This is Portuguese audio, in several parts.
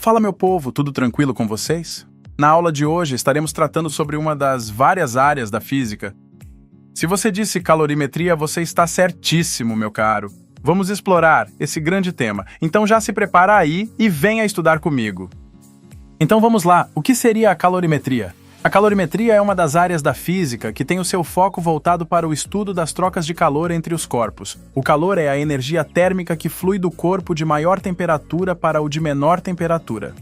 Fala, meu povo, tudo tranquilo com vocês? Na aula de hoje estaremos tratando sobre uma das várias áreas da física. Se você disse calorimetria, você está certíssimo, meu caro. Vamos explorar esse grande tema. Então já se prepara aí e venha estudar comigo. Então vamos lá, o que seria a calorimetria? A calorimetria é uma das áreas da física que tem o seu foco voltado para o estudo das trocas de calor entre os corpos. O calor é a energia térmica que flui do corpo de maior temperatura para o de menor temperatura.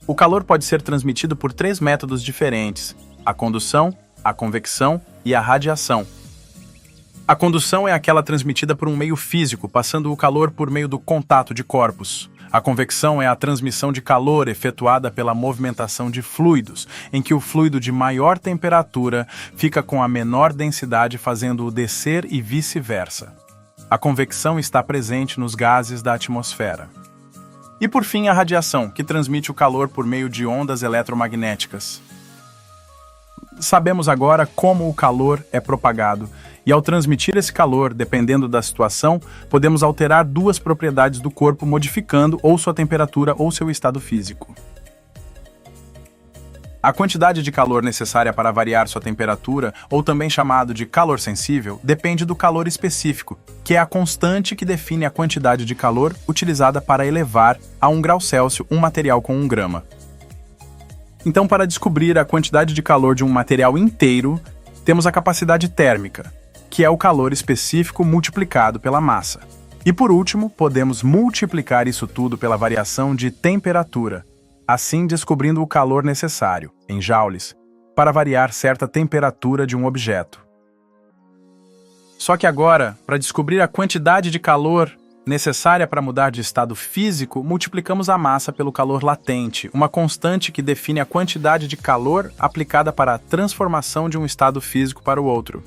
O calor pode ser transmitido por 3 métodos diferentes: a condução, a convecção e a radiação. A condução é aquela transmitida por um meio físico, passando o calor por meio do contato de corpos. A convecção é a transmissão de calor efetuada pela movimentação de fluidos, em que o fluido de maior temperatura fica com a menor densidade, fazendo-o descer e vice-versa. A convecção está presente nos gases da atmosfera. E por fim, a radiação, que transmite o calor por meio de ondas eletromagnéticas. Sabemos agora como o calor é propagado, e ao transmitir esse calor, dependendo da situação, podemos alterar 2 propriedades do corpo, modificando ou sua temperatura ou seu estado físico. A quantidade de calor necessária para variar sua temperatura, ou também chamado de calor sensível, depende do calor específico, que é a constante que define a quantidade de calor utilizada para elevar a 1 grau Celsius um material com 1 grama. Então, para descobrir a quantidade de calor de um material inteiro, temos a capacidade térmica, que é o calor específico multiplicado pela massa. E por último, podemos multiplicar isso tudo pela variação de temperatura, assim descobrindo o calor necessário, em joules, para variar certa temperatura de um objeto. Só que agora, para descobrir a quantidade de calor necessária para mudar de estado físico, multiplicamos a massa pelo calor latente, uma constante que define a quantidade de calor aplicada para a transformação de um estado físico para o outro.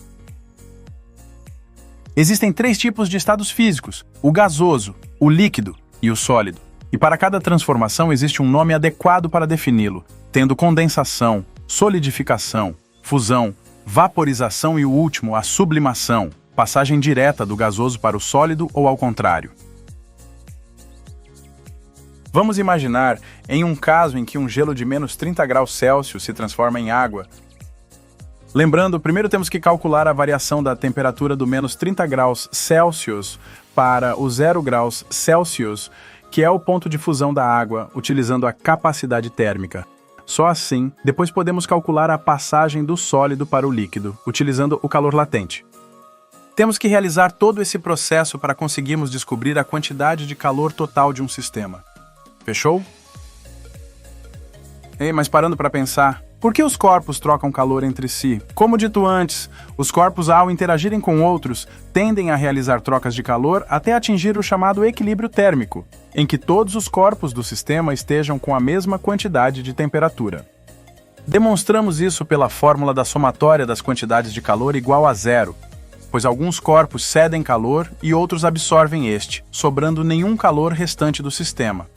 Existem 3 tipos de estados físicos: o gasoso, o líquido e o sólido. E para cada transformação existe um nome adequado para defini-lo, tendo condensação, solidificação, fusão, vaporização e o último, a sublimação, passagem direta do gasoso para o sólido ou ao contrário. Vamos imaginar em um caso em que um gelo de menos 30 graus Celsius se transforma em água. Lembrando, primeiro temos que calcular a variação da temperatura do menos 30 graus Celsius para o 0 graus Celsius, que é o ponto de fusão da água, utilizando a capacidade térmica. Só assim, depois podemos calcular a passagem do sólido para o líquido, utilizando o calor latente. Temos que realizar todo esse processo para conseguirmos descobrir a quantidade de calor total de um sistema. Fechou? Ei, mas parando para pensar, por que os corpos trocam calor entre si? Como dito antes, os corpos, ao interagirem com outros, tendem a realizar trocas de calor até atingir o chamado equilíbrio térmico, em que todos os corpos do sistema estejam com a mesma quantidade de temperatura. Demonstramos isso pela fórmula da somatória das quantidades de calor igual a 0, pois alguns corpos cedem calor e outros absorvem este, sobrando nenhum calor restante do sistema.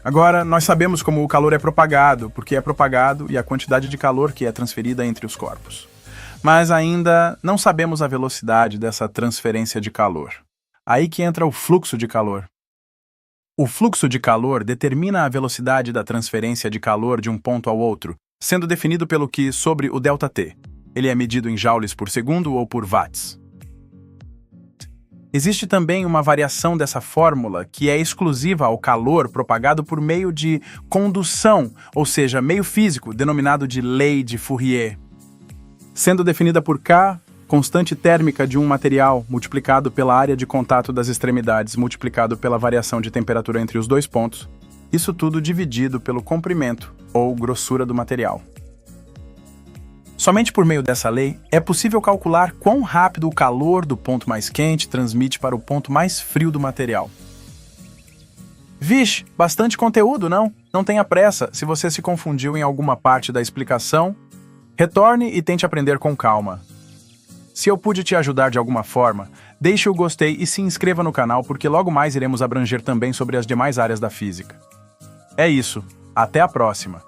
Agora, nós sabemos como o calor é propagado, porque é propagado e a quantidade de calor que é transferida entre os corpos. Mas ainda não sabemos a velocidade dessa transferência de calor. Aí que entra o fluxo de calor. O fluxo de calor determina a velocidade da transferência de calor de um ponto ao outro, sendo definido pelo Q sobre o ΔT. Ele é medido em joules por segundo ou por watts. Existe também uma variação dessa fórmula que é exclusiva ao calor propagado por meio de condução, ou seja, meio físico, denominado de lei de Fourier. Sendo definida por K, constante térmica de um material, multiplicado pela área de contato das extremidades, multiplicado pela variação de temperatura entre os 2 pontos, isso tudo dividido pelo comprimento, ou grossura do material. Somente por meio dessa lei é possível calcular quão rápido o calor do ponto mais quente transmite para o ponto mais frio do material. Vixe, bastante conteúdo, não? Não tenha pressa. Se você se confundiu em alguma parte da explicação, retorne e tente aprender com calma. Se eu pude te ajudar de alguma forma, deixe o gostei e se inscreva no canal, porque logo mais iremos abranger também sobre as demais áreas da física. É isso. Até a próxima!